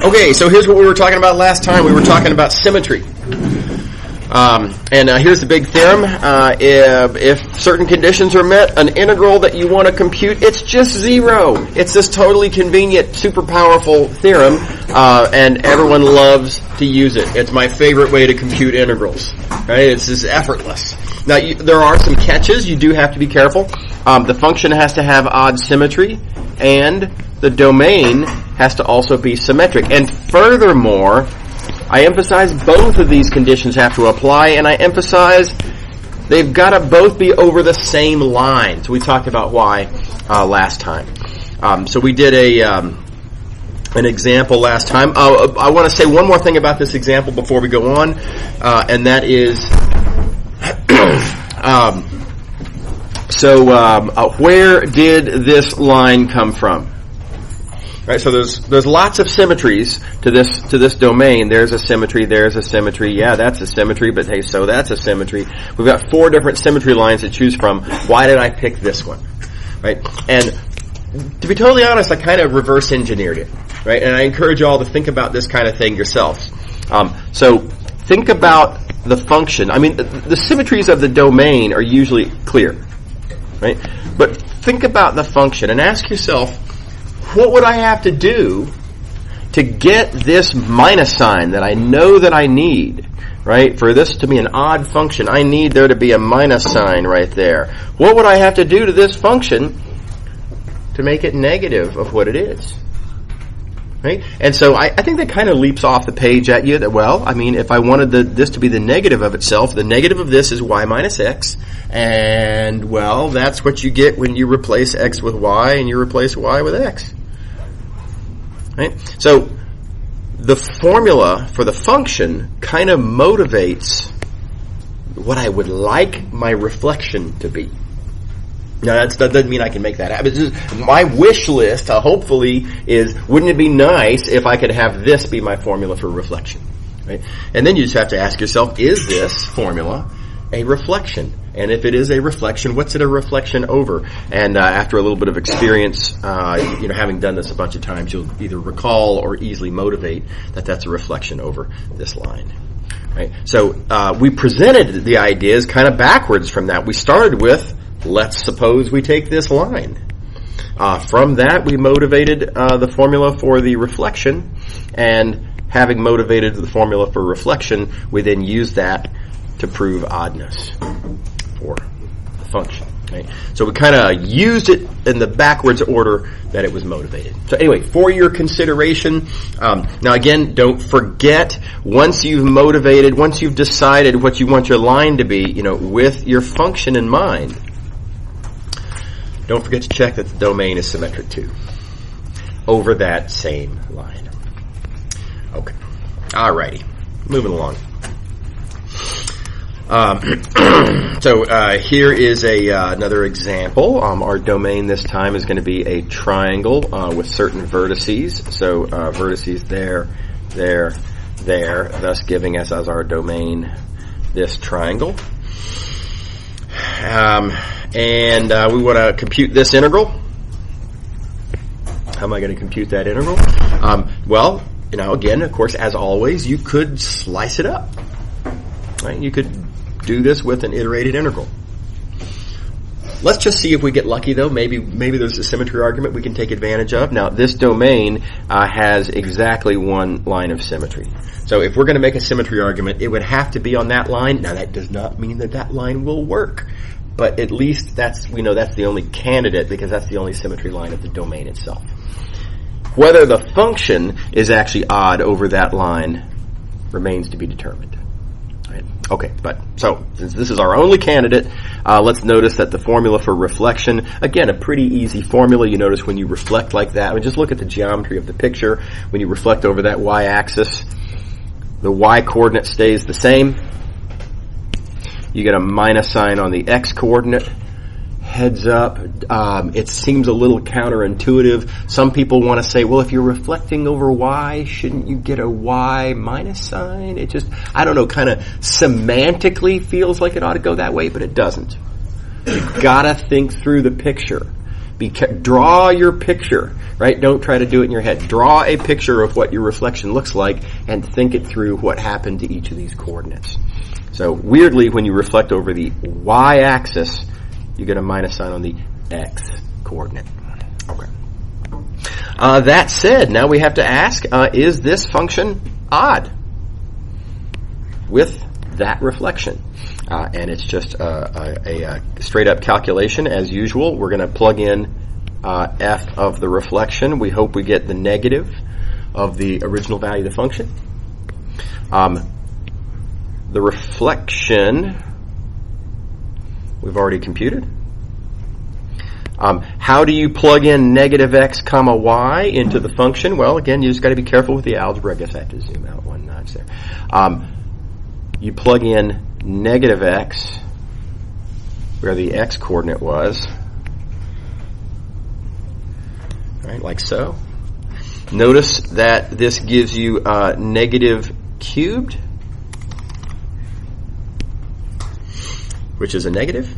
Okay, so here's what we were talking about last time. We were talking about symmetry. Here's the big theorem. If certain conditions are met, an integral that you want to compute, it's just zero. It's this totally convenient, super powerful theorem, and everyone loves to use it. It's my favorite way to compute integrals. Right? It's just effortless. Now, there are some catches. You do have to be careful. The function has to have odd symmetry, and the domain has to also be symmetric. And furthermore, I emphasize both of these conditions have to apply, and I emphasize they've got to both be over the same line. So we talked about why last time. So we did an example last time. I want to say one more thing about this example before we go on, and that is, where did this line come from? Right, so there's lots of symmetries to this domain. There's a symmetry, there's a symmetry. Yeah, that's a symmetry, but hey, so that's a symmetry. We've got 4 different symmetry lines to choose from. Why did I pick this one? Right? And to be totally honest, I kind of reverse engineered it. Right? And I encourage you all to think about this kind of thing yourselves. So think about the function. I mean, the symmetries of the domain are usually clear. Right? But think about the function and ask yourself, what would I have to do to get this minus sign that I know that I need, right? For this to be an odd function, I need there to be a minus sign right there. What would I have to do to this function to make it negative of what it is? Right? And so I think that kind of leaps off the page at you that, well, I mean, if I wanted this to be the negative of itself, the negative of this is y minus x. And, well, that's what you get when you replace x with y and you replace y with x. Right? So the formula for the function kind of motivates what I would like my reflection to be. Now, that doesn't mean I can make that happen. It's just my wish list, hopefully, is, wouldn't it be nice if I could have this be my formula for reflection? Right? And then you just have to ask yourself, is this formula a reflection? And if it is a reflection, what's it a reflection over? And after a little bit of experience, having done this a bunch of times, you'll either recall or easily motivate that that's a reflection over this line. Right? So we presented the ideas kind of backwards from that. We started with, let's suppose we take this line. From that, we motivated the formula for the reflection, and having motivated the formula for reflection, we then used that to prove oddness for the function. Right? So we kind of used it in the backwards order that it was motivated. So anyway, for your consideration, now again, don't forget, once you've decided what you want your line to be, with your function in mind, don't forget to check that the domain is symmetric too, over that same line. Okay. Alrighty. Moving along. So here is another example. Our domain this time is going to be a triangle with certain vertices. So vertices there, thus giving us as our domain this triangle. And we want to compute this integral. How am I going to compute that integral? Well, again, of course, as always, you could slice it up. Right? You could do this with an iterated integral. Let's just see if we get lucky, though. Maybe there's a symmetry argument we can take advantage of. Now, this domain has exactly one line of symmetry. So if we're going to make a symmetry argument, it would have to be on that line. Now, that does not mean that line will work. But at least we know that's the only candidate, because that's the only symmetry line of the domain itself. Whether the function is actually odd over that line remains to be determined. Right? Okay, so since this is our only candidate, let's notice that the formula for reflection, again, a pretty easy formula. You notice when you reflect like that, just look at the geometry of the picture. When you reflect over that y-axis, the y-coordinate stays the same. You get a minus sign on the x-coordinate. Heads up, it seems a little counterintuitive. Some people want to say, well, if you're reflecting over y, shouldn't you get a y minus sign? It just, I don't know, kind of semantically feels like it ought to go that way, but it doesn't. You've got to think through the picture. Draw your picture, right? Don't try to do it in your head. Draw a picture of what your reflection looks like and think it through what happened to each of these coordinates. So weirdly, when you reflect over the y-axis, you get a minus sign on the x-coordinate. Okay. That said, now we have to ask, is this function odd with that reflection? And it's just a straight-up calculation as usual. We're going to plug in f of the reflection. We hope we get the negative of the original value of the function. The reflection we've already computed. How do you plug in negative x comma y into the function? Well, again, you just got to be careful with the algebra. I guess I have to zoom out one notch there. You plug in negative x where the x coordinate was, right, like so. Notice that this gives you negative cubed, which is a negative.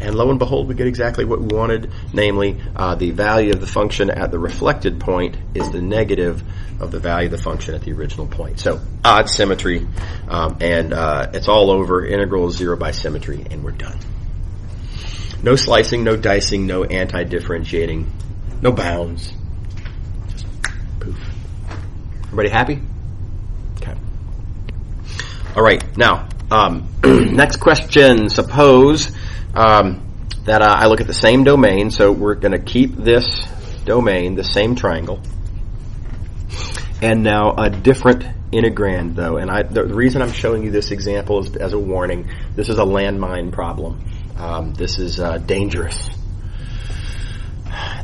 And lo and behold, we get exactly what we wanted, namely the value of the function at the reflected point is the negative of the value of the function at the original point. So odd symmetry, and it's all over. Integral is 0 by symmetry, and we're done. No slicing, no dicing, no anti-differentiating, no bounds. Just poof. Everybody happy? Okay. All right. Now, next question. Suppose that I look at the same domain, so we're going to keep this domain, the same triangle, and now a different integrand, though. And the reason I'm showing you this example is as a warning. This is a landmine problem. This is dangerous.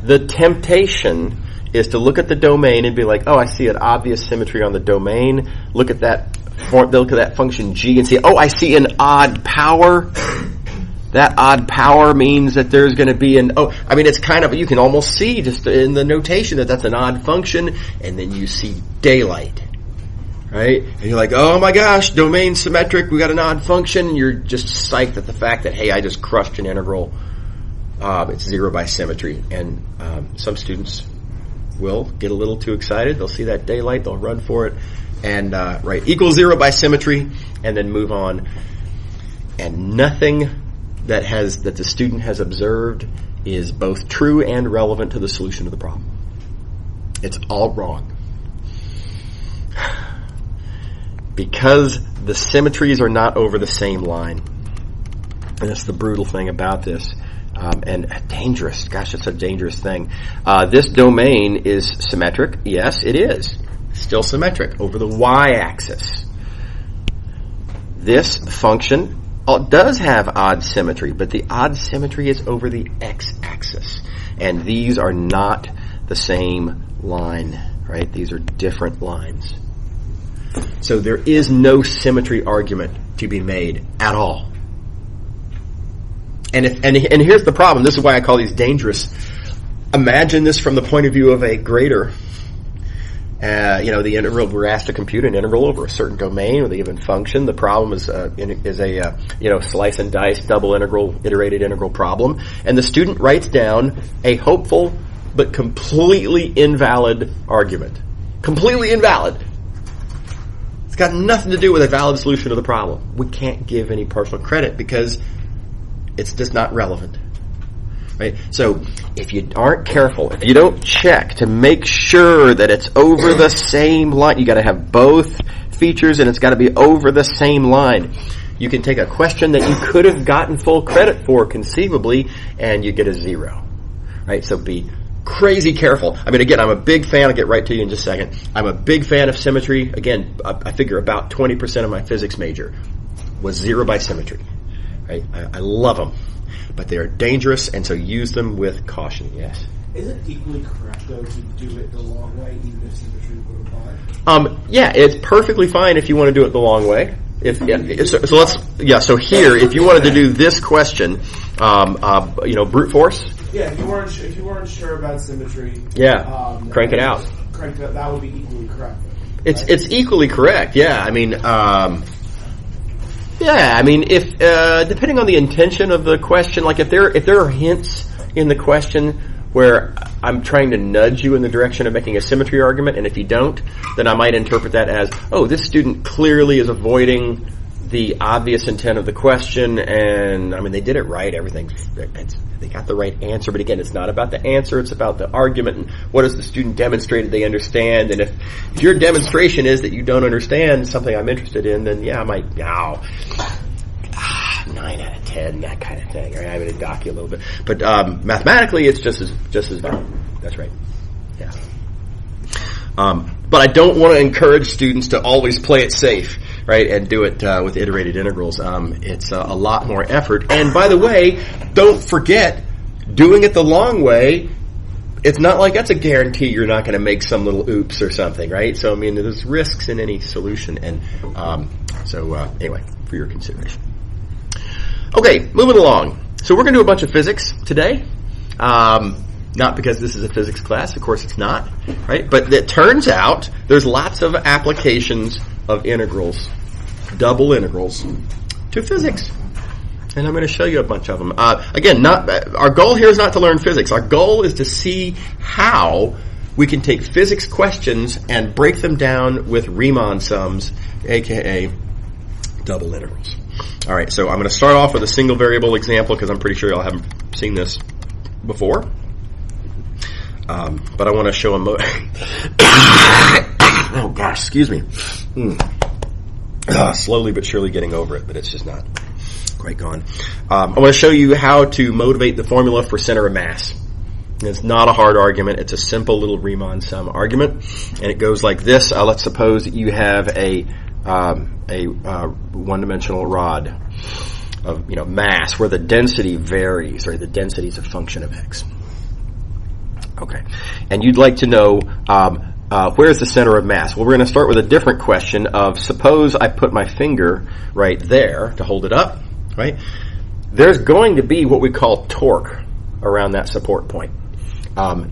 The temptation is to look at the domain and be like, oh, I see an obvious symmetry on the domain. Look at that function g and see, oh, I see an odd power. That odd power means that there's going to be it's kind of, you can almost see just in the notation that that's an odd function, and then you see daylight, right? And you're like, oh my gosh, domain symmetric, we got an odd function, and you're just psyched at the fact that, hey, I just crushed an integral. It's 0 by symmetry. And some students will get a little too excited. They'll see that daylight, they'll run for it, and equals 0 by symmetry, and then move on. And nothing that the student has observed is both true and relevant to the solution of the problem. It's all wrong. Because the symmetries are not over the same line. And that's the brutal thing about this. And dangerous. Gosh, it's a dangerous thing. This domain is symmetric. Yes, it is. Still symmetric over the y-axis. This function does have odd symmetry, but the odd symmetry is over the x-axis. And these are not the same line, right? These are different lines. So there is no symmetry argument to be made at all. And here's the problem. This is why I call these dangerous. Imagine this from the point of view of a grader. The integral, we're asked to compute an integral over a certain domain with a given function. The problem is a slice and dice double integral, iterated integral problem. And the student writes down a hopeful but completely invalid argument. Completely invalid. It's got nothing to do with a valid solution of the problem. We can't give any partial credit because it's just not relevant. Right? So if you aren't careful, if you don't check to make sure that it's over the same line, you got to have both features and it's got to be over the same line. You can take a question that you could have gotten full credit for conceivably and you get a 0. Right? So be crazy careful. I mean, again, I'm a big fan. I'll get right to you in just a second. I'm a big fan of symmetry. Again, I figure about 20% of my physics major was 0 by symmetry. Right? I love them. But they are dangerous, and so use them with caution. Yes? Is it equally correct, though, to do it the long way, even if symmetry would apply? Yeah, it's perfectly fine if you want to do it the long way. So here, if you wanted to do this question, brute force. Yeah, if you weren't sure about symmetry. Yeah, crank it out. That would be equally correct. Right? It's equally correct. Yeah, I mean. If depending on the intention of the question, like if there are hints in the question where I'm trying to nudge you in the direction of making a symmetry argument, and if you don't, then I might interpret that as, oh, this student clearly is avoiding the obvious intent of the question, and I mean, they did it right, everything, they got the right answer, but again, it's not about the answer, it's about the argument, and what has the student demonstrated they understand, and if your demonstration is that you don't understand something I'm interested in, then yeah, I might, 9 out of 10, that kind of thing. Right? I'm going to dock you a little bit. But mathematically, it's just as valid. That's right. Yeah. But I don't want to encourage students to always play it safe, right, and do it with iterated integrals. It's a lot more effort. And by the way, don't forget, doing it the long way, it's not like that's a guarantee you're not going to make some little oops or something, right? So, I mean, there's risks in any solution. And anyway, for your consideration. Okay, moving along. So we're going to do a bunch of physics today. Not because this is a physics class, of course it's not, right? But it turns out there's lots of applications of integrals, double integrals, to physics. And I'm going to show you a bunch of them. Again, our goal here is not to learn physics. Our goal is to see how we can take physics questions and break them down with Riemann sums, aka double integrals. All right, so I'm going to start off with a single variable example because I'm pretty sure y'all haven't seen this before. But I want to show a oh gosh, excuse me. Slowly but surely getting over it, but it's just not quite gone. I want to show you how to motivate the formula for center of mass. It's not a hard argument. It's a simple little Riemann sum argument, and it goes like this. Let's suppose that you have a one-dimensional rod of mass where the density varies, right? The density is a function of x. Okay, and you'd like to know where's the center of mass? Well, we're going to start with a different question of suppose I put my finger right there to hold it up, right? There's going to be what we call torque around that support point.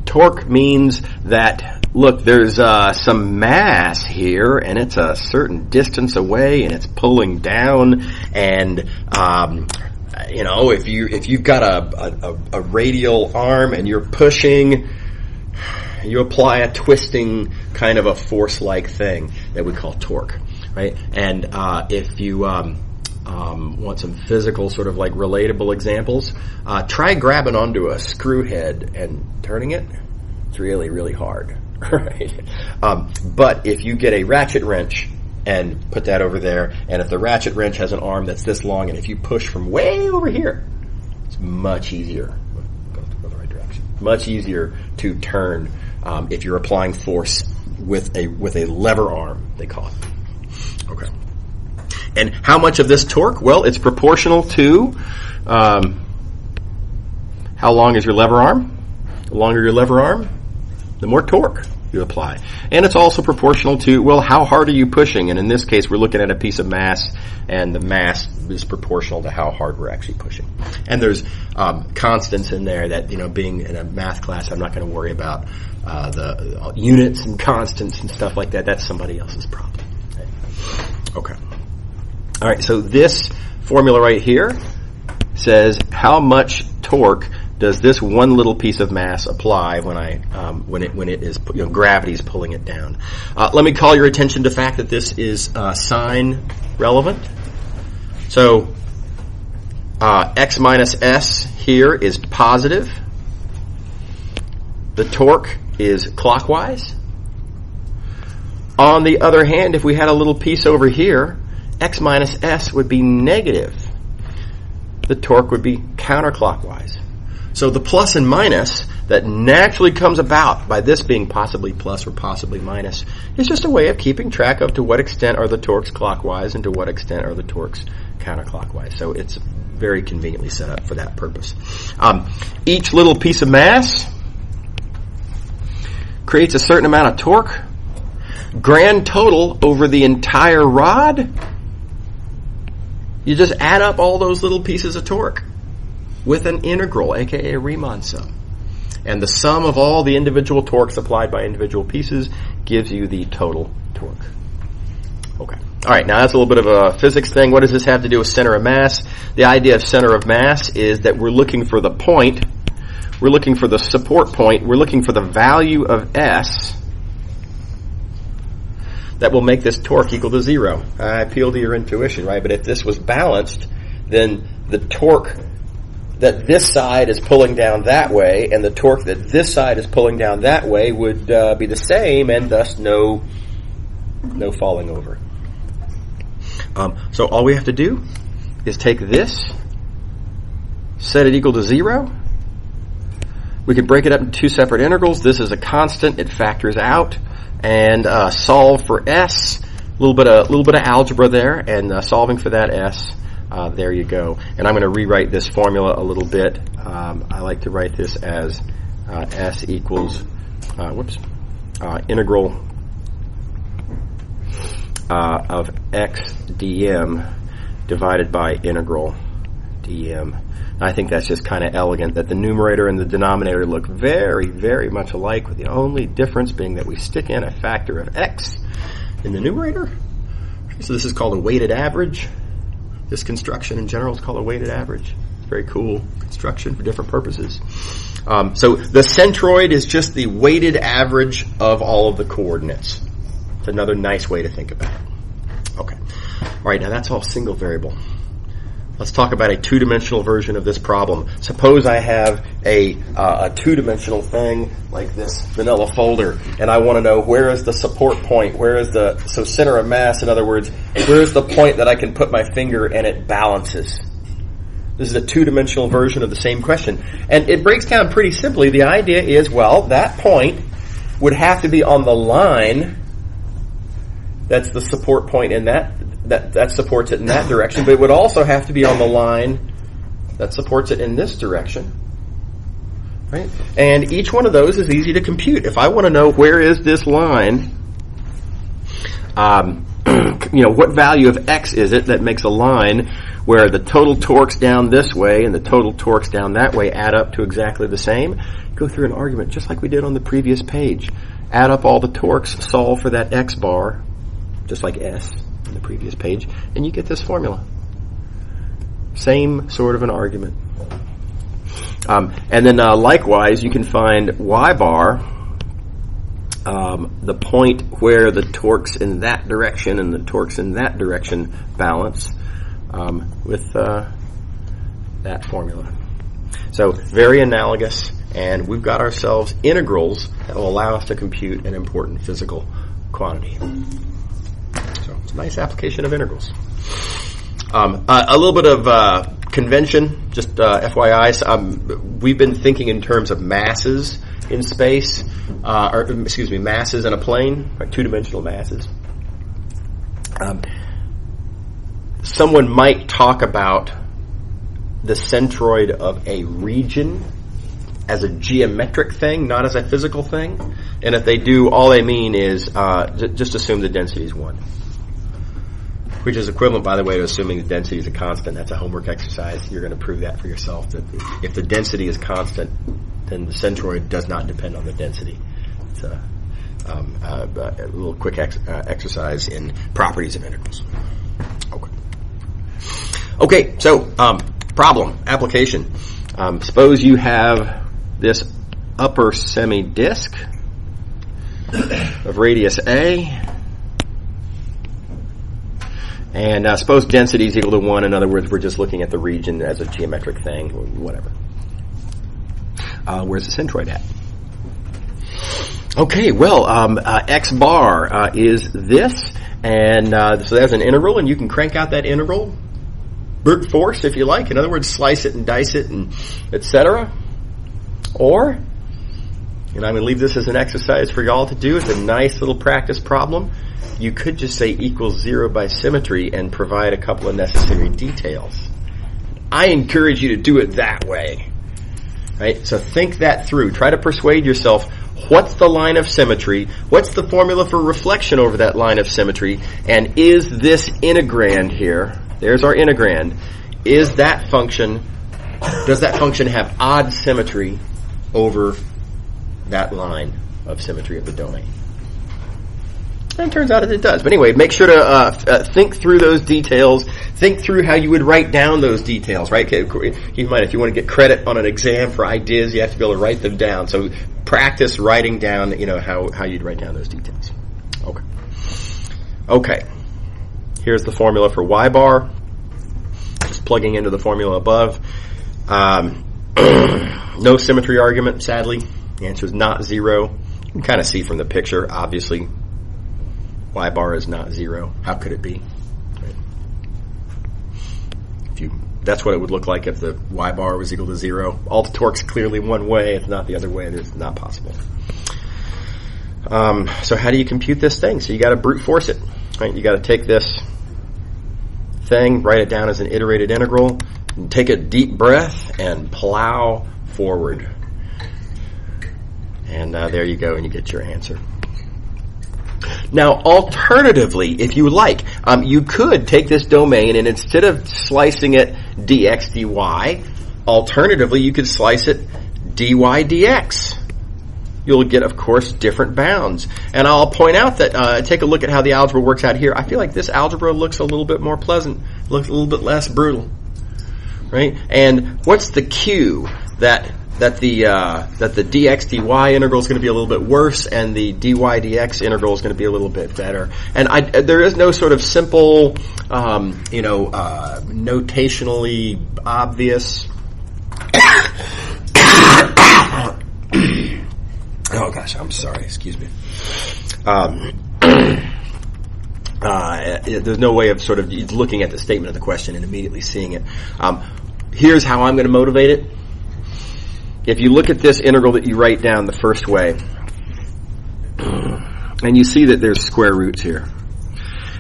Torque means that, look, there's some mass here, and it's a certain distance away, and it's pulling down, and if you've got a radial arm and you're pushing, you apply a twisting kind of a force-like thing that we call torque, right? And if you want some physical sort of like relatable examples, try grabbing onto a screw head and turning it. It's really, really hard, right? But if you get a ratchet wrench and put that over there, and if the ratchet wrench has an arm that's this long, and if you push from way over here, it's much easier. Go the right direction. Much easier to turn if you're applying force with a lever arm, they call it. Okay. And how much of this torque? Well, it's proportional to how long is your lever arm? The longer your lever arm, the more torque you apply. And it's also proportional to, well, how hard are you pushing? And in this case, we're looking at a piece of mass, and the mass is proportional to how hard we're actually pushing. And there's constants in there that, being in a math class, I'm not going to worry about the units and constants and stuff like that. That's somebody else's problem. Okay. All right, so this formula right here says how much torque does this one little piece of mass apply when it is gravity is pulling it down. Let me call your attention to the fact that this is sign relevant. So x minus s here is positive. The torque is clockwise. On the other hand, if we had a little piece over here, x minus s would be negative. The torque would be counterclockwise. So the plus and minus that naturally comes about by this being possibly plus or possibly minus is just a way of keeping track of to what extent are the torques clockwise and to what extent are the torques counterclockwise. So it's very conveniently set up for that purpose. Each little piece of mass creates a certain amount of torque. Grand total over the entire rod, you just add up all those little pieces of torque with an integral, aka a Riemann sum. And the sum of all the individual torques applied by individual pieces gives you the total torque. Okay. All right, now that's a little bit of a physics thing. What does this have to do with center of mass? The idea of center of mass is that we're looking for the point We're looking for the support point. We're looking for the value of S that will make this torque equal to 0. I appeal to your intuition, right? But if this was balanced, then the torque that this side is pulling down that way and the torque that this side is pulling down that way would be the same, and thus no falling over. So all we have to do is take this, set it equal to 0. We can break it up into two separate integrals. This is a constant; it factors out, and solve for S. A little bit of algebra there, and solving for that S. There you go. And I'm going to rewrite this formula a little bit. I like to write this as S equals integral of x dm divided by integral dm. I think that's just kind of elegant, that the numerator and the denominator look very, very much alike, with the only difference being that we stick in a factor of x in the numerator. So this is called a weighted average. This construction in general is called a weighted average. It's a very cool construction for different purposes. So the centroid is just the weighted average of all of the coordinates. It's another nice way to think about it. Okay. All right, now that's all single variable. Let's talk about a two-dimensional version of this problem. Suppose I have a two-dimensional thing like this vanilla folder, and I want to know where is the support point, so center of mass, in other words, where is the point that I can put my finger and it balances. This is a two-dimensional version of the same question. And it breaks down pretty simply. The idea is, well, that point would have to be on the line. That's the support point in that supports it in that direction, but it would also have to be on the line that supports it in this direction. Right? And each one of those is easy to compute. If I want to know where is this line, what value of x is it that makes a line where the total torques down this way and the total torques down that way add up to exactly the same, go through an argument just like we did on the previous page. Add up all the torques, solve for that x bar, just like S in the previous page, and you get this formula. Same sort of an argument. And then likewise, you can find y bar, the point where the torques in that direction and the torques in that direction balance, with that formula. So very analogous, and we've got ourselves integrals that will allow us to compute an important physical quantity. So it's a nice application of integrals. A little bit of convention, just FYI. We've been thinking in terms of masses in space, masses in a plane, like two-dimensional masses. Someone might talk about the centroid of a region as a geometric thing, not as a physical thing. And if they do, all they mean is just assume the density is 1. Which is equivalent, by the way, to assuming the density is a constant. That's a homework exercise. You're going to prove that for yourself, that if the density is constant, then the centroid does not depend on the density. It's a little quick exercise in properties of integrals. Okay, so problem, application. Suppose you have this upper semi-disk of radius A, and suppose density is equal to 1. In other words, we're just looking at the region as a geometric thing, or whatever. Where's the centroid at? Okay, well, x bar is this, and so there's an integral, and you can crank out that integral, brute force if you like. In other words, slice it and dice it, and etc. Or, and I'm going to leave this as an exercise for y'all to do. It's a nice little practice problem. You could just say equals 0 by symmetry and provide a couple of necessary details. I encourage you to do it that way. Right? So think that through. Try to persuade yourself, what's the line of symmetry? What's the formula for reflection over that line of symmetry? And is this integrand here, there's our integrand, does that function have odd symmetry over that line of symmetry of the domain? And it turns out it does. But anyway, make sure to think through those details. Think through how you would write down those details, right? Keep in mind, if you want to get credit on an exam for ideas, you have to be able to write them down. So practice writing down, how you'd write down those details. Okay. Here's the formula for y bar. Just plugging into the formula above. No symmetry argument, sadly. The answer is not 0. You can kind of see from the picture, obviously. Y bar is not 0. How could it be? Right. That's what it would look like if the y bar was equal to 0. All the torque's clearly one way. It's not the other way. It's not possible. So how do you compute this thing? So you got to brute force it. Right? You got to take this thing, write it down as an iterated integral, and take a deep breath and plow forward. And there you go, and you get your answer. Now, alternatively, if you like, you could take this domain and instead of slicing it dx dy, alternatively, you could slice it dy dx. You'll get, of course, different bounds. And I'll point out that, take a look at how the algebra works out here. I feel like this algebra looks a little bit more pleasant, looks a little bit less brutal, right? And what's the cue that the dx dy integral is going to be a little bit worse and the dy dx integral is going to be a little bit better? And there is no sort of simple, notationally obvious. Oh gosh, I'm sorry. Excuse me. There's no way of sort of looking at the statement of the question and immediately seeing it. Here's how I'm going to motivate it. If you look at this integral that you write down the first way, and you see that there's square roots here,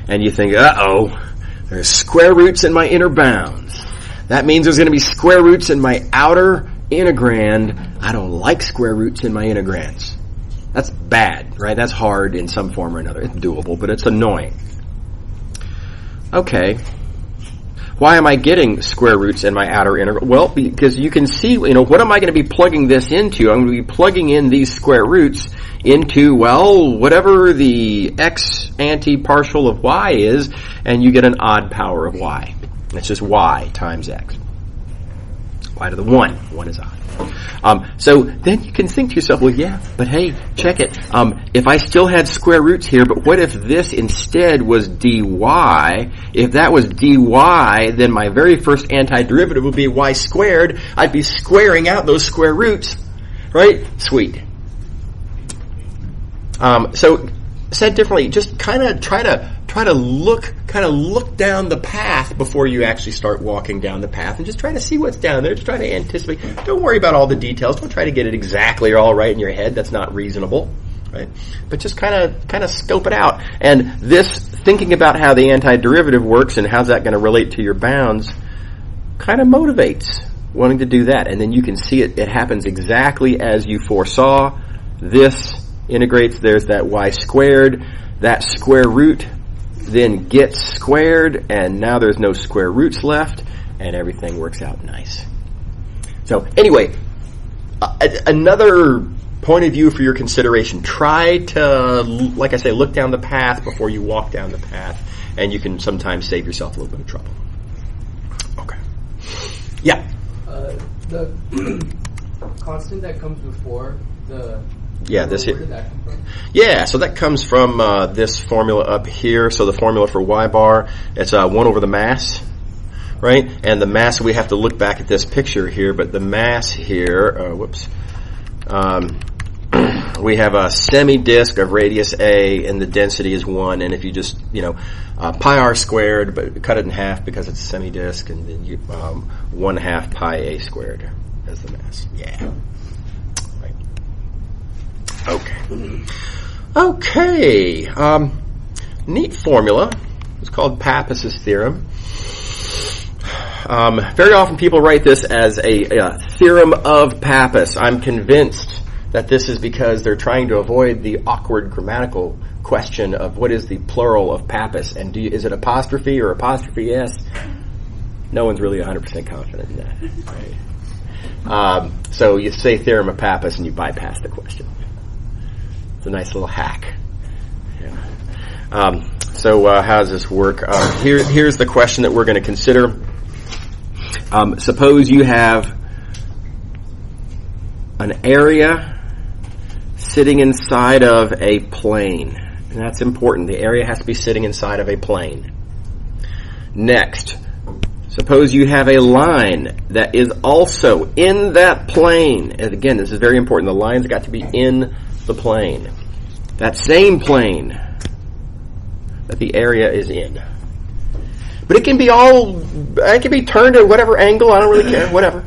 and you think, there's square roots in my inner bounds. That means there's going to be square roots in my outer integrand. I don't like square roots in my integrands. That's bad, right? That's hard in some form or another. It's doable, but it's annoying. Okay. Why am I getting square roots in my outer integral? Well, because you can see, what am I going to be plugging this into? I'm going to be plugging in these square roots into, whatever the x anti-partial of y is, and you get an odd power of y. It's just y times x. Y to the 1. 1 is odd. So then you can think to yourself, but hey, check it. If I still had square roots here, but what if this instead was dy? If that was dy, then my very first antiderivative would be y squared. I'd be squaring out those square roots, right? Sweet. So said differently, just kind of try to look down the path before you actually start walking down the path, and just try to see what's down there. Just try to anticipate. Don't worry about all the details. Don't try to get it exactly all right in your head. That's not reasonable, right? But just kind of scope it out. And this thinking about how the antiderivative works and how's that going to relate to your bounds kind of motivates wanting to do that. And then you can see it happens exactly as you foresaw. This integrates. There's that y squared. That square root then gets squared, and now there's no square roots left, and everything works out nice. So anyway, another point of view for your consideration. Try to, like I say, look down the path before you walk down the path, and you can sometimes save yourself a little bit of trouble. Okay. Yeah? The constant that comes before the... Yeah, this here. Where did that come from? Yeah, so that comes from this formula up here. So the formula for y bar, it's 1 over the mass, right? And the mass, we have to look back at this picture here, but the mass here, we have a semi-disk of radius a, and the density is 1. And if you just, pi r squared, but cut it in half because it's a semi-disk, and then you 1/2 pi a squared as the mass. Yeah. Okay. Neat formula. It's called Pathmissus Theorem. Very often people write this as a theorem of Pappus. I'm convinced that this is because they're trying to avoid the awkward grammatical question of what is the plural of Pappus, and is it apostrophe or apostrophe s? No one's really 100% confident in that. Right? So you say theorem of Pappus and you bypass the question. It's a nice little hack. Yeah. So how does this work? Here's the question that we're going to consider. Suppose you have an area sitting inside of a plane. And that's important. The area has to be sitting inside of a plane. Next, suppose you have a line that is also in that plane. And again, this is very important. The line's got to be in the plane. That same plane that the area is in. But it can be turned at whatever angle. I don't really care. Whatever.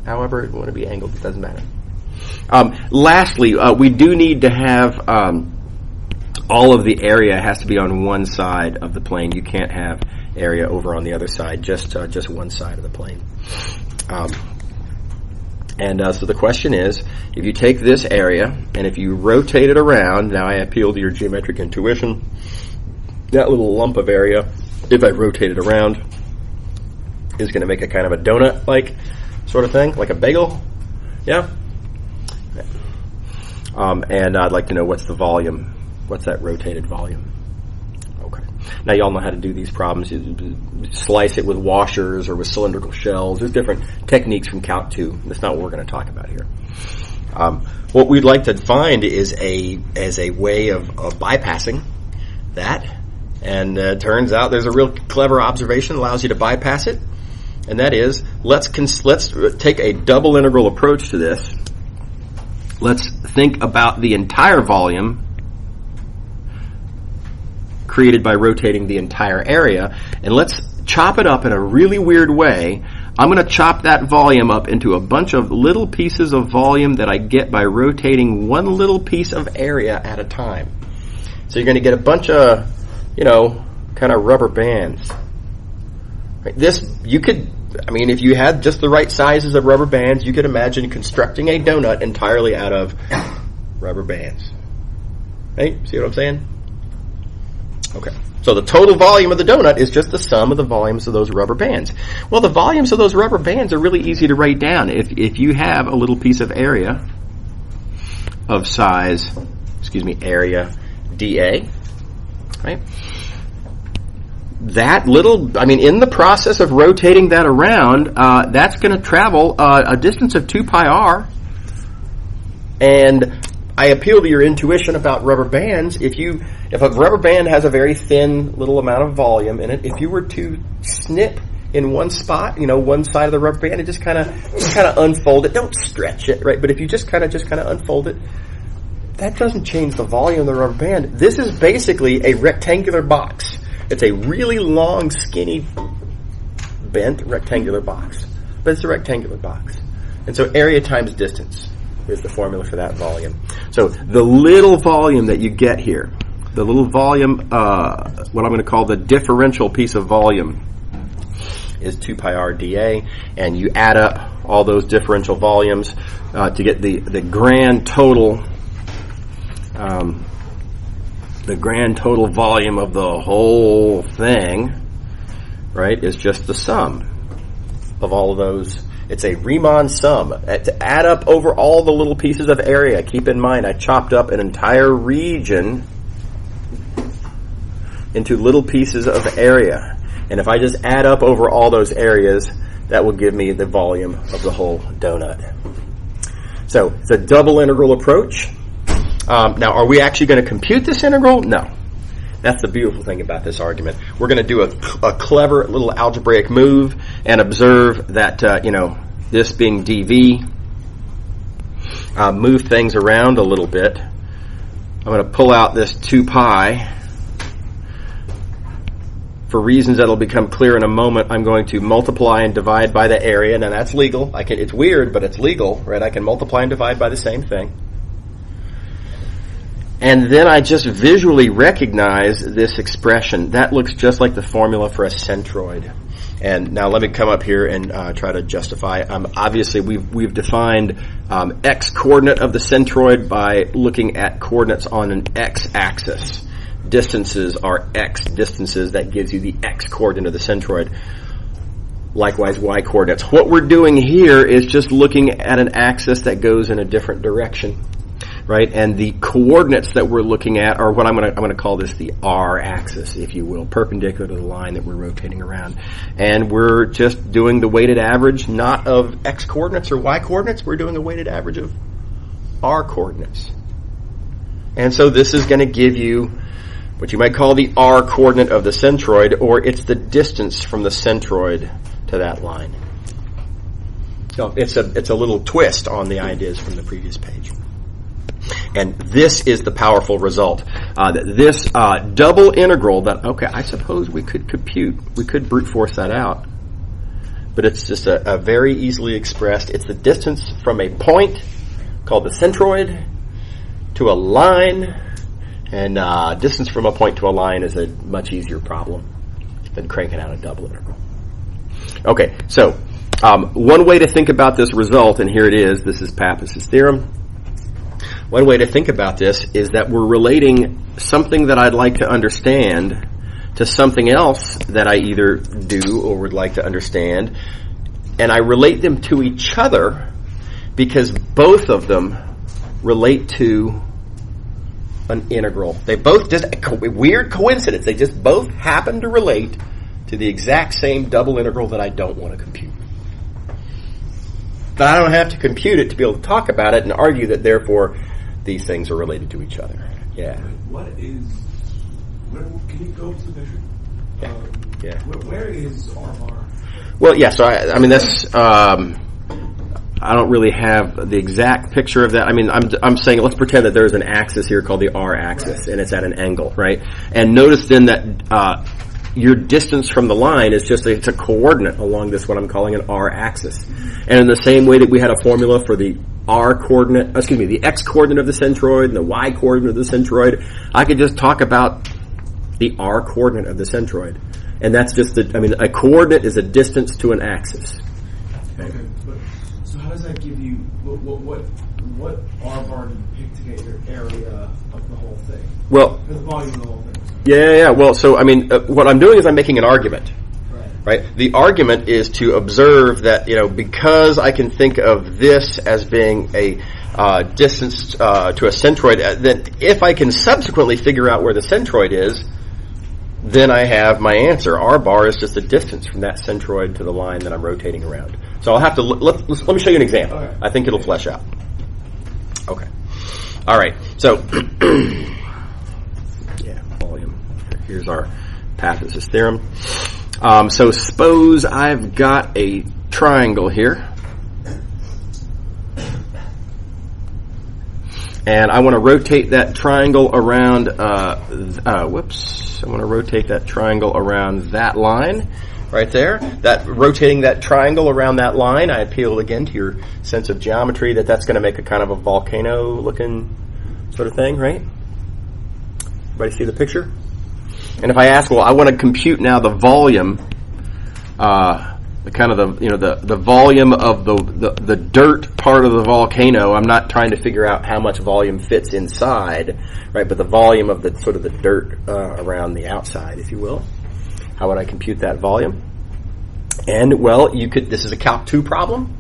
However you want to be angled, it doesn't matter. Lastly, we do need to have all of the area has to be on one side of the plane. You can't have area over on the other side, just one side of the plane. So the question is, if you take this area and if you rotate it around, now I appeal to your geometric intuition, that little lump of area, if I rotate it around, is going to make a kind of a donut-like sort of thing, like a bagel. Yeah? And I'd like to know what's the volume. What's that rotated volume? Okay. Now you all know how to do these problems. You slice it with washers or with cylindrical shells. There's different techniques from Calc 2. That's not what we're going to talk about here. What we'd like to find is a way of bypassing that. And it turns out there's a real clever observation that allows you to bypass it. And that is, let's take a double integral approach to this. Let's think about the entire volume created by rotating the entire area, and let's chop it up in a really weird way. I'm going to chop that volume up into a bunch of little pieces of volume that I get by rotating one little piece of area at a time. So you're going to get a bunch of, kind of rubber bands. Right? If you had just the right sizes of rubber bands, you could imagine constructing a donut entirely out of rubber bands. Right? See what I'm saying? Okay. So the total volume of the donut is just the sum of the volumes of those rubber bands. Well, the volumes of those rubber bands are really easy to write down. If you have a little piece of area of size, area dA, right? That little, in the process of rotating that around, that's going to travel a distance of 2 pi r. And I appeal to your intuition about rubber bands. If a rubber band has a very thin little amount of volume in it, if you were to snip in one spot, one side of the rubber band, and just kind of unfold it, don't stretch it, right? But if you just kind of unfold it, that doesn't change the volume of the rubber band. This is basically a rectangular box. It's a really long, skinny, bent rectangular box. But it's a rectangular box. And so area times distance is the formula for that volume. So the little volume that you get here, the little volume, what I'm going to call the differential piece of volume, is 2 pi r dA. And you add up all those differential volumes to get the grand total volume of the whole thing, right, is just the sum of all of those. It's a Riemann sum. To add up over all the little pieces of area, keep in mind I chopped up an entire region into little pieces of area. And if I just add up over all those areas, that will give me the volume of the whole donut. So it's a double integral approach. Now, are we actually going to compute this integral? No. That's the beautiful thing about this argument. We're going to do a clever little algebraic move and observe that, this being dv, move things around a little bit. I'm going to pull out this 2 pi. For reasons that will become clear in a moment, I'm going to multiply and divide by the area. Now, that's legal. It's weird, but it's legal, right? I can multiply and divide by the same thing. And then I just visually recognize this expression. That looks just like the formula for a centroid. And now let me come up here and try to justify. Obviously, we've defined x coordinate of the centroid by looking at coordinates on an x-axis. Distances are x distances. That gives you the x coordinate of the centroid. Likewise, y coordinates. What we're doing here is just looking at an axis that goes in a different direction. right? And the coordinates that we're looking at are what I'm going to call this the r-axis, if you will, perpendicular to the line that we're rotating around. And we're just doing the weighted average, not of x coordinates or y coordinates. We're doing a weighted average of r coordinates. And so this is going to give you what you might call the r coordinate of the centroid, or it's the distance from the centroid to that line. So it's a little twist on the ideas from the previous page. And this is the powerful result. This double integral that, okay, I suppose we could brute force that out. But it's just a very easily expressed, it's the distance from a point called the centroid to a line. And distance from a point to a line is a much easier problem than cranking out a double integral. Okay, so one way to think about this result, and here it is, this is Pathmissus Theorem. One way to think about this is that we're relating something that I'd like to understand to something else that I either do or would like to understand, and I relate them to each other because both of them relate to an integral. They both, just a weird coincidence, they just both happen to relate to the exact same double integral that I don't want to compute. But I don't have to compute it to be able to talk about it and argue that therefore these things are related to each other. Yeah. Can you go to the picture? Yeah. Where is R bar? Well, yeah, so I mean that's I don't really have the exact picture of that. I mean, I'm saying let's pretend that there's an axis here called the r-axis, right, and it's at an angle, right? And notice then that your distance from the line is just it's a coordinate along this what I'm calling an r-axis. And in the same way that we had a formula for the the x coordinate of the centroid and the y coordinate of the centroid, I could just talk about the r coordinate of the centroid. And that's just a coordinate is a distance to an axis. Okay, but so how does that give you what R bar do you pick to get your area of the whole thing? Well, the volume of the whole thing. Yeah. Well, so what I'm doing is I'm making an argument. Right? The argument is to observe that, because I can think of this as being a distance to a centroid, then if I can subsequently figure out where the centroid is, then I have my answer. R bar is just a distance from that centroid to the line that I'm rotating around. So I'll have to let me show you an example. Okay. I think it'll flesh out. Okay. All right. So volume. Here's our Pathmissus Theorem. So suppose I've got a triangle here, and I want to rotate that triangle around. I want to rotate that triangle around that line, right there. Rotating that triangle around that line, I appeal again to your sense of geometry that's going to make a kind of a volcano-looking sort of thing, right? Everybody see the picture? And if I ask, well, I want to compute now the volume, the volume of the dirt part of the volcano. I'm not trying to figure out how much volume fits inside, right? But the volume of the sort of the dirt around the outside, if you will. How would I compute that volume? And well, this is a Calc 2 problem,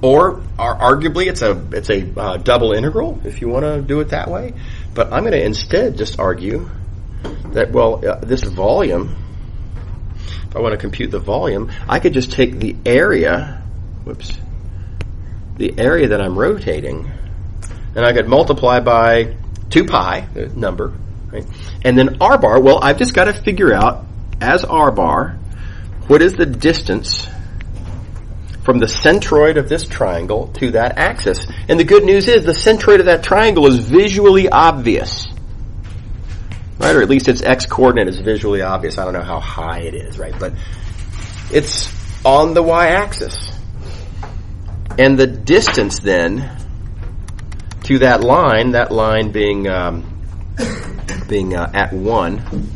or arguably it's a double integral if you want to do it that way. But I'm going to instead just argue that, this volume, if I want to compute the volume, I could just take the area, the area that I'm rotating, and I could multiply by 2 pi, the number, right? And then R bar, I've just got to figure out, as R bar, what is the distance from the centroid of this triangle to that axis. And the good news is the centroid of that triangle is visually obvious. Right, or at least its x-coordinate is visually obvious. I don't know how high it is, right? But it's on the y-axis. And the distance then to that line being at 1,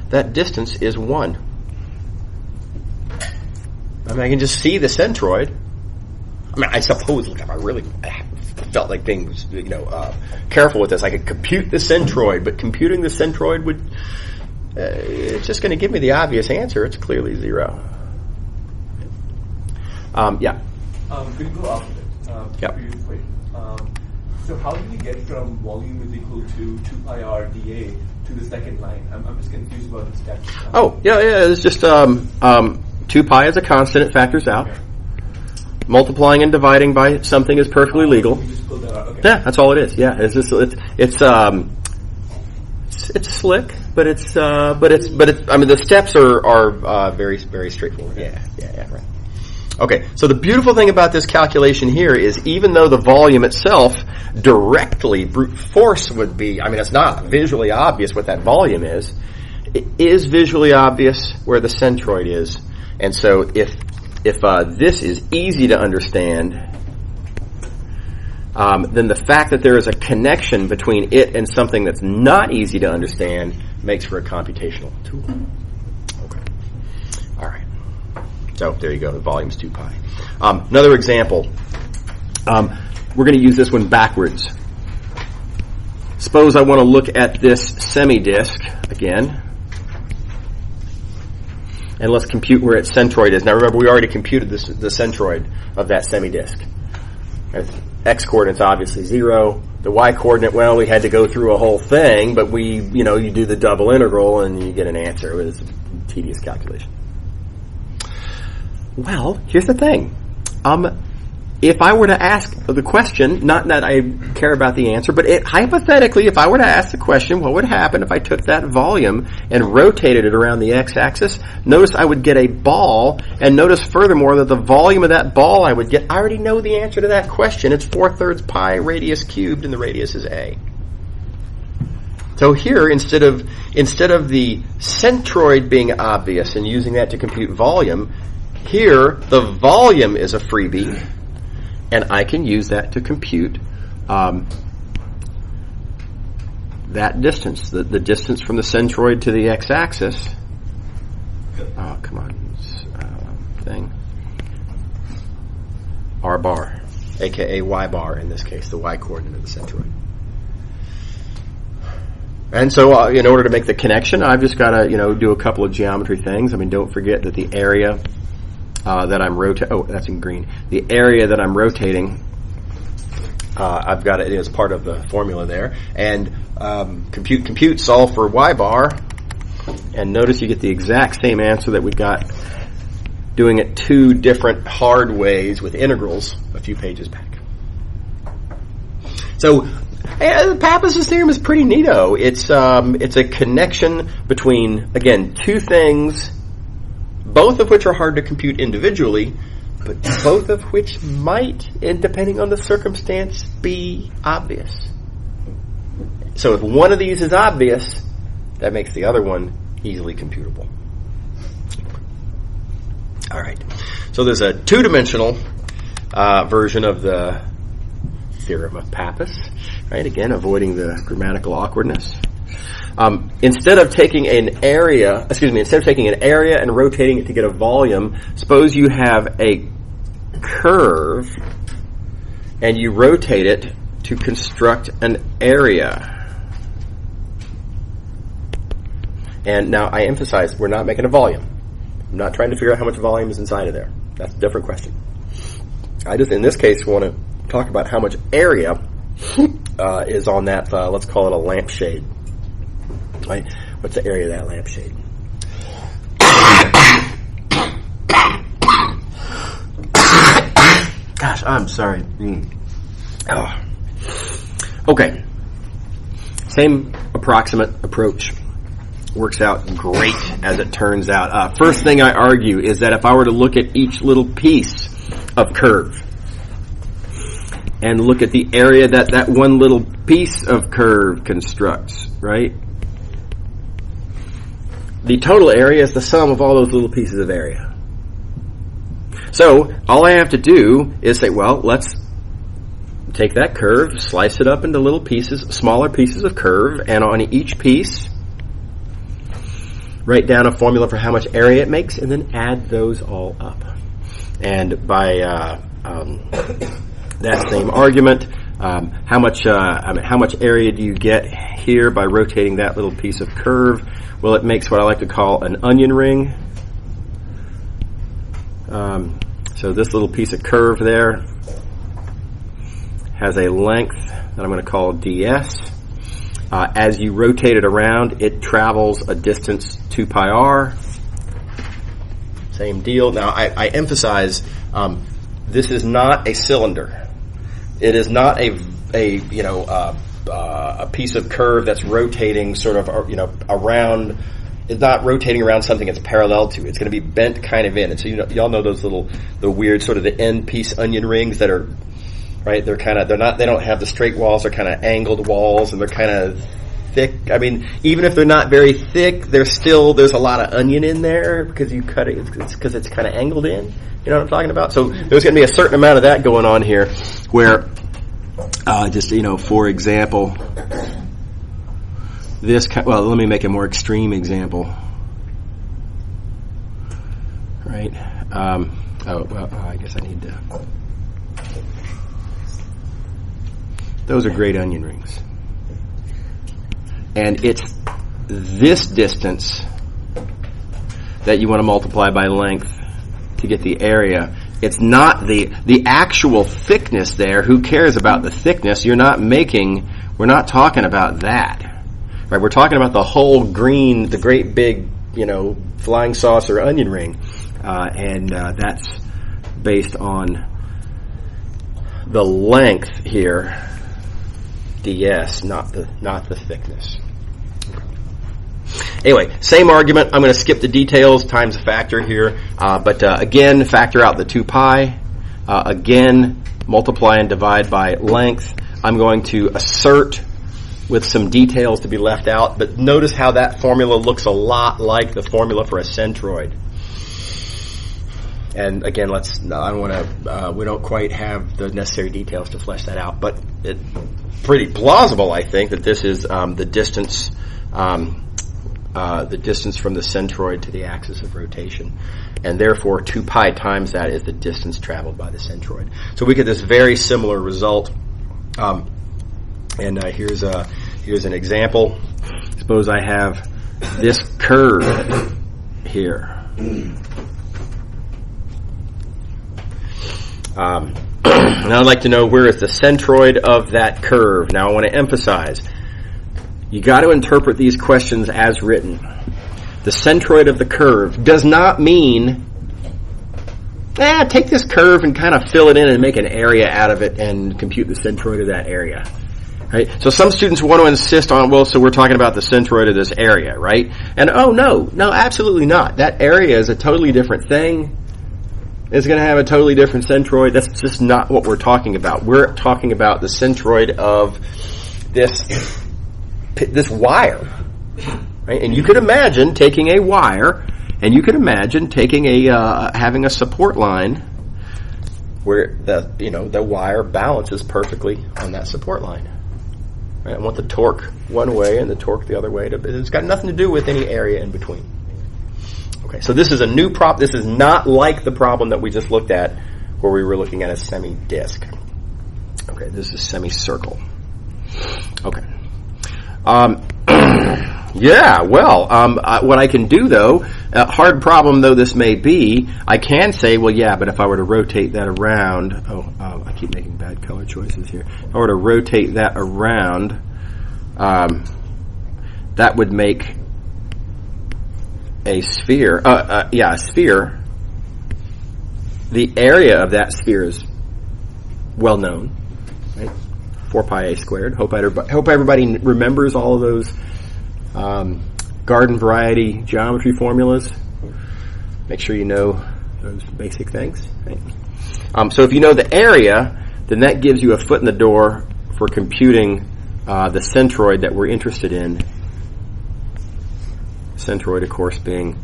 that distance is 1. I mean, I can just see the centroid. I mean, I suppose, if I really felt like being, careful with this, I could compute the centroid, but computing the centroid would, it's just going to give me the obvious answer. It's clearly 0. Could you go opposite? Yep. So how do we get from volume is equal to 2 pi r dA to the second line? I'm just confused about the steps. Oh, yeah, it's just 2 pi is a constant, it factors out. Okay. Multiplying and dividing by something is perfectly legal. We just pulled that out. Okay. Yeah, that's all it is. Yeah, it's slick, but it's I mean the steps are very very straightforward. Yeah, right. Okay, so the beautiful thing about this calculation here is even though the volume itself directly brute force would be, I mean it's not visually obvious what that volume is, it is visually obvious where the centroid is. And so if this is easy to understand, then the fact that there is a connection between it and something that's not easy to understand makes for a computational tool. Okay. All right. So there you go. The volume's 2 pi. Another example. We're going to use this one backwards. Suppose I want to look at this semi-disk again. And let's compute where its centroid is. Now remember, we already computed the centroid of that semi-disk. X coordinate's obviously 0. The Y coordinate, well, we had to go through a whole thing, but you do the double integral and you get an answer. It's a tedious calculation. Well, here's the thing. If I were to ask the question, not that I care about the answer, but hypothetically, if I were to ask the question, what would happen if I took that volume and rotated it around the x-axis? Notice I would get a ball, and notice furthermore that the volume of that ball I would get, I already know the answer to that question. It's 4/3 pi radius cubed, and the radius is a. So here, instead of the centroid being obvious and using that to compute volume, here the volume is a freebie. And I can use that to compute that distance, the distance from the centroid to the x-axis. Oh, come on, thing. R bar, aka y bar in this case, the y coordinate of the centroid. And so, in order to make the connection, I've just got to, do a couple of geometry things. I mean, don't forget that the area that I'm rotating, that's in green. The area that I'm rotating, I've got it as part of the formula there. And compute, solve for y bar. And notice you get the exact same answer that we got doing it 2 different hard ways with integrals a few pages back. So, the Pathmissus Theorem is pretty neato. It's a connection between, again, 2 things, both of which are hard to compute individually, but both of which might, and depending on the circumstance, be obvious. So if one of these is obvious, that makes the other one easily computable. All right. So there's a 2-dimensional version of the theorem of Pathus, right? Again, avoiding the grammatical awkwardness. Instead of taking an area and rotating it to get a volume, suppose you have a curve and you rotate it to construct an area. And now I emphasize, we're not making a volume. I'm not trying to figure out how much volume is inside of there. That's a different question. I just, in this case, want to talk about how much area is on that, let's call it a lampshade. Right? What's the area of that lampshade? Gosh, I'm sorry. Oh. Okay. Same approximate approach. Works out great as it turns out. First thing I argue is that if I were to look at each little piece of curve and look at the area that one little piece of curve constructs, right? The total area is the sum of all those little pieces of area. So, all I have to do is say, well, let's take that curve, slice it up into little pieces, smaller pieces of curve, and on each piece, write down a formula for how much area it makes, and then add those all up. And by that same argument, how much area do you get here by rotating that little piece of curve? Well, it makes what I like to call an onion ring. So this little piece of curve there has a length that I'm going to call ds. As you rotate it around, it travels a distance 2 pi r. Same deal. Now, I emphasize this is not a cylinder. It is not a piece of curve that's rotating sort of around. It's not rotating around something it's parallel to. It's going to be bent kind of in. And so y'all know those the weird sort of the end piece onion rings that are right. They don't have the straight walls. They're kind of angled walls, and they're kind of thick. I mean, even if they're not very thick, there's a lot of onion in there because you cut it. It's because it's kind of angled in. You know what I'm talking about? So there's going to be a certain amount of that going on here, where for example. Let me make a more extreme example. Right? I guess I need to. Those are great onion rings. And it's this distance that you want to multiply by length to get the area. It's not the actual thickness there. Who cares about the thickness? We're not talking about that. Right, we're talking about the whole green, the great big, flying saucer onion ring, and that's based on the length here, ds, not the thickness. Anyway, same argument. I'm going to skip the details times a factor here, but again, factor out the 2 pi. Again, multiply and divide by length. I'm going to assert with some details to be left out, but notice how that formula looks a lot like the formula for a centroid. And again, we don't quite have the necessary details to flesh that out, but it's pretty plausible, I think, that this is the distance from the centroid to the axis of rotation, and therefore 2 pi times that is the distance traveled by the centroid. So we get this very similar result. And here's an example. Suppose I have this curve here. Now I'd like to know where is the centroid of that curve. Now I want to emphasize, you got to interpret these questions as written. The centroid of the curve does not mean, take this curve and kind of fill it in and make an area out of it and compute the centroid of that area. Right? So some students want to insist on, so we're talking about the centroid of this area, right? And no, absolutely not. That area is a totally different thing. It's going to have a totally different centroid. That's just not what we're talking about. We're talking about the centroid of this wire, right? And you could imagine taking a wire, and you could imagine taking having a support line where the wire balances perfectly on that support line. Right? I want the torque one way and the torque the other way. It's got nothing to do with any area in between. Okay, so this is a new problem. This is not like the problem that we just looked at where we were looking at a semi-disk. Okay, this is semicircle. Okay. What I can do, though, hard problem though this may be, I can say, but if I were to rotate that around, I keep making bad color choices here. If I were to rotate that around, that would make a sphere. A sphere. The area of that sphere is well known, right? 4 pi a squared. Hope everybody remembers all of those garden variety geometry formulas. Make sure you know those basic things. Right? So if you know the area, then that gives you a foot in the door for computing the centroid that we're interested in. Centroid, of course, being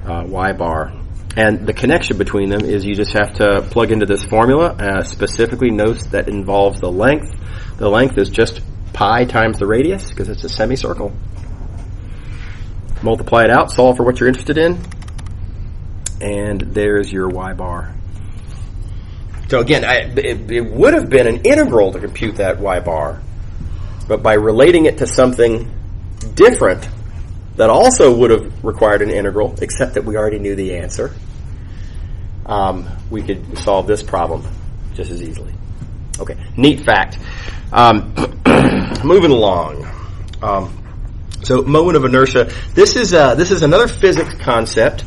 y bar. And the connection between them is you just have to plug into this formula, specifically notes that involves the length. The length is just pi times the radius, because it's a semicircle. Multiply it out, solve for what you're interested in, and there's your y bar. So again, it would have been an integral to compute that y bar, but by relating it to something different that also would have required an integral, except that we already knew the answer, we could solve this problem just as easily. Okay, neat fact. Moving along. So moment of inertia. This is another physics concept.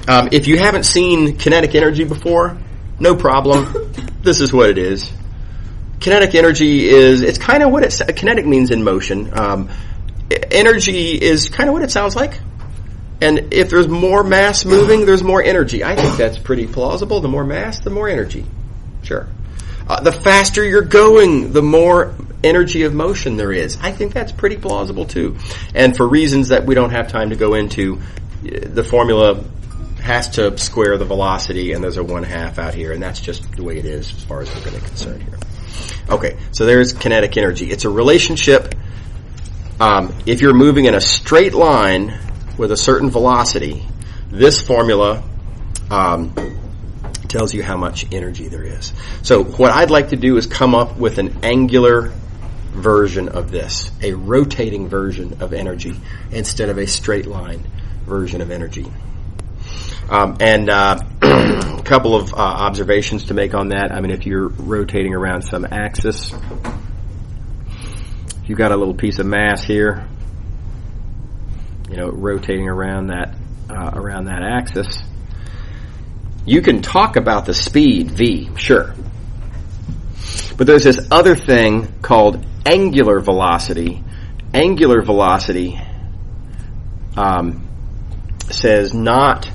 If you haven't seen kinetic energy before, no problem. This is what it is. Kinetic energy it's kind of what kinetic means in motion. Energy is kind of what it sounds like. And if there's more mass moving, there's more energy. I think that's pretty plausible. The more mass, the more energy. Sure. The faster you're going, the more energy of motion there is. I think that's pretty plausible too. And for reasons that we don't have time to go into, the formula has to square the velocity, and there's a 1/2 out here, and that's just the way it is as far as we're going to concern here. Okay, so there's kinetic energy. It's a relationship. If you're moving in a straight line with a certain velocity, this formula tells you how much energy there is. So what I'd like to do is come up with an angular version of this, a rotating version of energy instead of a straight line version of energy. A couple of observations to make on that. I mean, if you're rotating around some axis, you've got a little piece of mass here, rotating around that axis. You can talk about the speed, v, sure. But there's this other thing called angular velocity. Angular velocity says not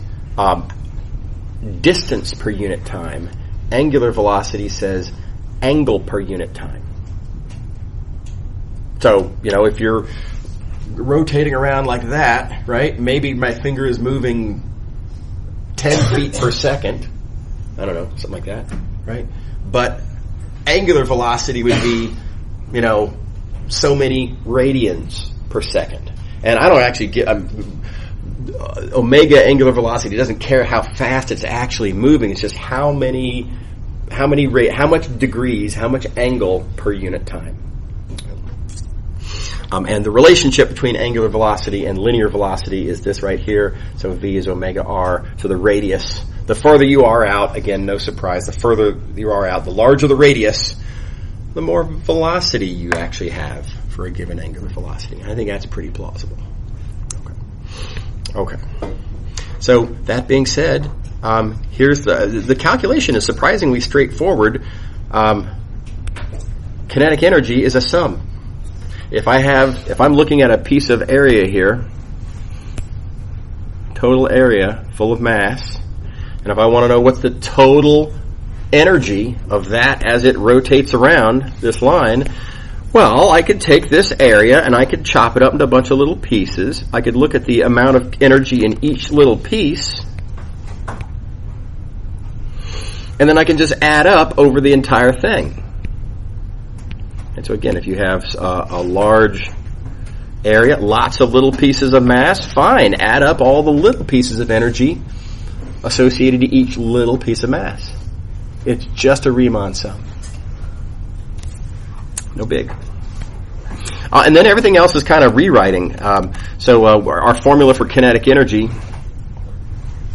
distance per unit time. Angular velocity says angle per unit time. So, if you're rotating around like that, right, maybe my finger is moving 10 feet per second. I don't know, something like that, right? But angular velocity would be, so many radians per second. And I don't actually get omega angular velocity doesn't care how fast it's actually moving. It's just how much degrees, how much angle per unit time. And the relationship between angular velocity and linear velocity is this right here. So v is omega r. So the radius, the further you are out, again, no surprise, the further you are out, the larger the radius, the more velocity you actually have for a given angular velocity. And I think that's pretty plausible. Okay. So that being said, here's the calculation is surprisingly straightforward. Kinetic energy is a sum. If I'm looking at a piece of area here, total area full of mass, and if I want to know what's the total energy of that as it rotates around this line, well, I could take this area and I could chop it up into a bunch of little pieces. I could look at the amount of energy in each little piece, and then I can just add up over the entire thing. And so again, if you have a large area, lots of little pieces of mass, fine. Add up all the little pieces of energy associated to each little piece of mass. It's just a Riemann sum. No big. And then everything else is kind of rewriting. So our formula for kinetic energy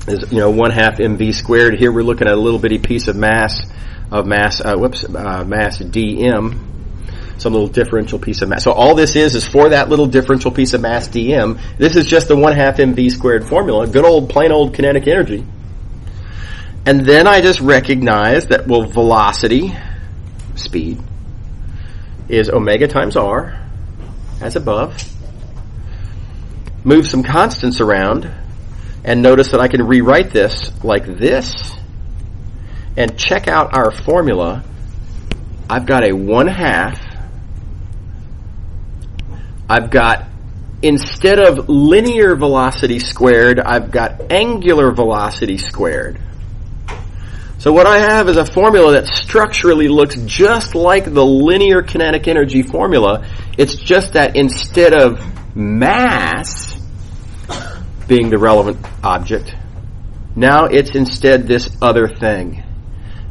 is 1/2 mv squared. Here we're looking at a little bitty piece of mass dm. Some little differential piece of mass. So all this is for that little differential piece of mass dm. This is just the 1/2 mv squared formula, good old plain old kinetic energy. And then I just recognize that velocity, speed, is omega times r, as above. Move some constants around, and notice that I can rewrite this like this, and check out our formula. I've got a 1/2. I've got, instead of linear velocity squared, I've got angular velocity squared. So what I have is a formula that structurally looks just like the linear kinetic energy formula. It's just that instead of mass being the relevant object, now it's instead this other thing.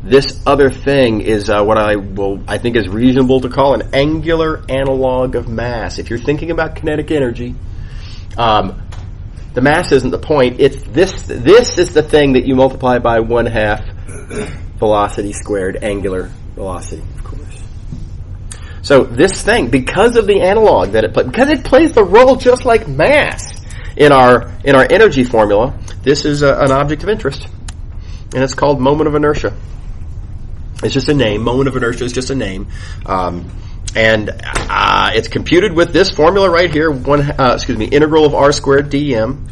This other thing is what I think is reasonable to call an angular analog of mass. If you're thinking about kinetic energy, the mass isn't the point. It's this is the thing that you multiply by 1/2 velocity squared angular velocity, of course. So this thing, because of the analog that because it plays the role just like mass in our energy formula, this is an object of interest, and it's called moment of inertia. It's just a name. Moment of inertia is just a name, and it's computed with this formula right here. Integral of r squared dm.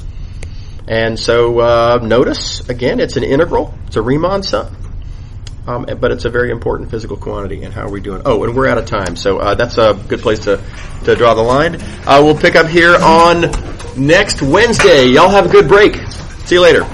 And so notice again, it's an integral. It's a Riemann sum. But it's a very important physical quantity. And how are we doing? Oh, and we're out of time. So that's a good place to draw the line. We'll pick up here on next Wednesday. Y'all have a good break. See you later.